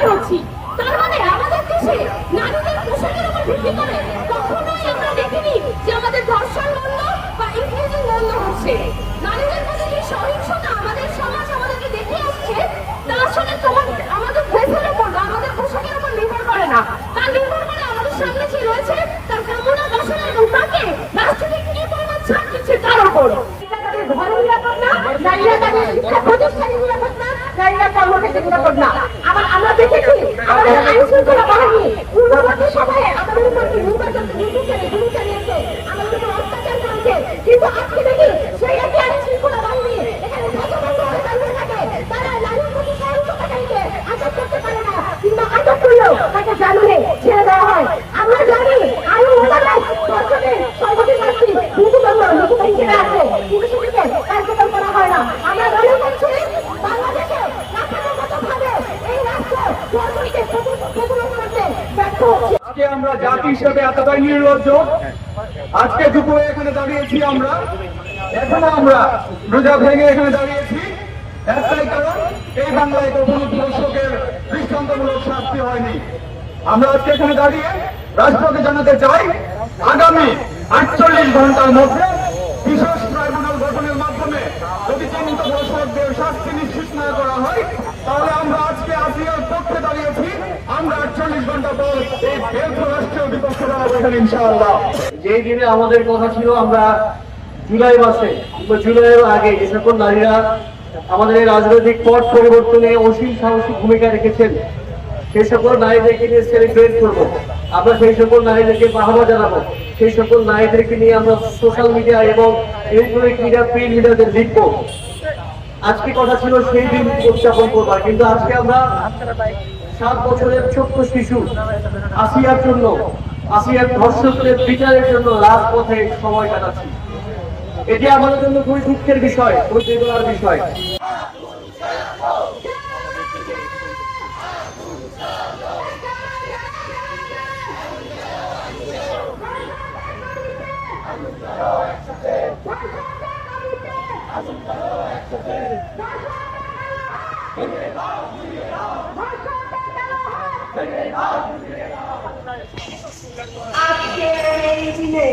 শিকার হচ্ছি। তার মানে আমাদের দেশে নারীদের পোশাকের উপর ভিত্তি করে কখনোই আমরা দেখিনি যে আমাদের ধর্ষণ বন্ধ বা ইনক্লুজিভ বন্ধ হচ্ছে। নারীদের প্রতি যে সহিংসতা আমাদের সমাজ আমাদেরকে দেখে আসছে, তা আসলে আমাদের ড্রেসের উপর বা আমাদের পোশাকের উপর নির্ভর করে না, তা নির্ভর করে আমাদের সামনে যে রয়েছে তার কামনা বাসনা এবং তাকে রাষ্ট্র থেকে কি পরিমাণ ছাড় দিচ্ছে তার উপর। ঘর নিরাপদ না, নারীরা তাদের শিক্ষা প্রতিষ্ঠানে নিরাপদ না, নারীরা কর্মক্ষেত্রে নিরাপদ না। আবার আমরা দেখেছি আমাদের আইন শৃঙ্খলা বাহিনী পূর্ববর্তী সময়ে আমাদের উপর নির্বাচন গুলি চালিয়েছে, আমাদের উপর অত্যাচার করেছে, কিন্তু আজকে দেখি সেই একই আইন শৃঙ্খলা বাহিনী এখানে ধ্বজভঙ্গ হয়ে দাঁড়িয়ে থাকে। তারা নারীর প্রতি সহিংসতাকারীকে আটক করতে পারে না, কিংবা আটক করলেও তাকে জামিনে ছেড়ে দেওয়া হয়। আমরা জানি আইন মোতাবেক ধর্ষণের সর্বোচ্চ শাস্তি মৃত্যুদণ্ড লিখিত হিসেবে আছে, কিন্তু সেটাকে কার্যকর করা হয় না। আমরা মনে করছি বাংলাদেশে কাঠামোগতভাবে এই রাষ্ট্র ধর্ষণকে প্রতিরোধ করতে ব্যর্থ হচ্ছে। আজকে আমরা জাতি হিসেবে এতটাই নির্লজ্জ, আজকে দুপুরে এখানে দাঁড়িয়েছি আমরা, এখনো আমরা রোজা ভেঙে এখানে দাঁড়িয়েছি একটাই কারণ, এই বাংলায় কখনো ধর্ষকের দৃষ্টান্তমূলক শাস্তি হয়নি। আমরা আজকে এখানে দাঁড়িয়ে রাষ্ট্রকে জানাতে চাই আগামী 48 ঘন্টার মধ্যে বিশেষ ট্রাইব্যুনাল গঠনের মাধ্যমে যদি চিহ্নিত ধর্ষকদের শাস্তি নিশ্চিত না করা হয়, তাহলে আমরা আজকে আসিয়ার পক্ষে দাঁড়িয়েছি। আমরা 48 ঘন্টা পর এই ব্যর্থ রাষ্ট্রের বিপক্ষে দাঁড়াবো এখানে ইনশাআল্লাহ। যে দিনে আমাদের কথা ছিল আমরা জুলাই মাসে কিংবা জুলাইয়ের আগে যে সকল নারীরা আমাদের এই রাজনৈতিক পট পরিবর্তনে অসীম সাহসী ভূমিকা রেখেছেন, সেই সকল নারীদেরকে নিয়ে সেলিব্রেট করবো, আমরা সেই সকল নারীদেরকে বাহবা জানাবো, সেই সকল নারীদেরকে নিয়ে আমরা সোশ্যাল মিডিয়া এবং ইলেকট্রনিক মিডিয়া প্রিন্ট মিডিয়াতে লিখবো। আজকে কথা ছিল সেই দিন উদযাপন করবার, কিন্তু আজকে আমরা 7 বছরের ছোট্ট শিশু আসিয়ার ধর্ষকদের বিচারের জন্য রাজপথে সময় কাটাচ্ছি। এটি আমাদের জন্য খুবই দুঃখের বিষয়, খুবই বেদনার বিষয়। আজকে এই দিনে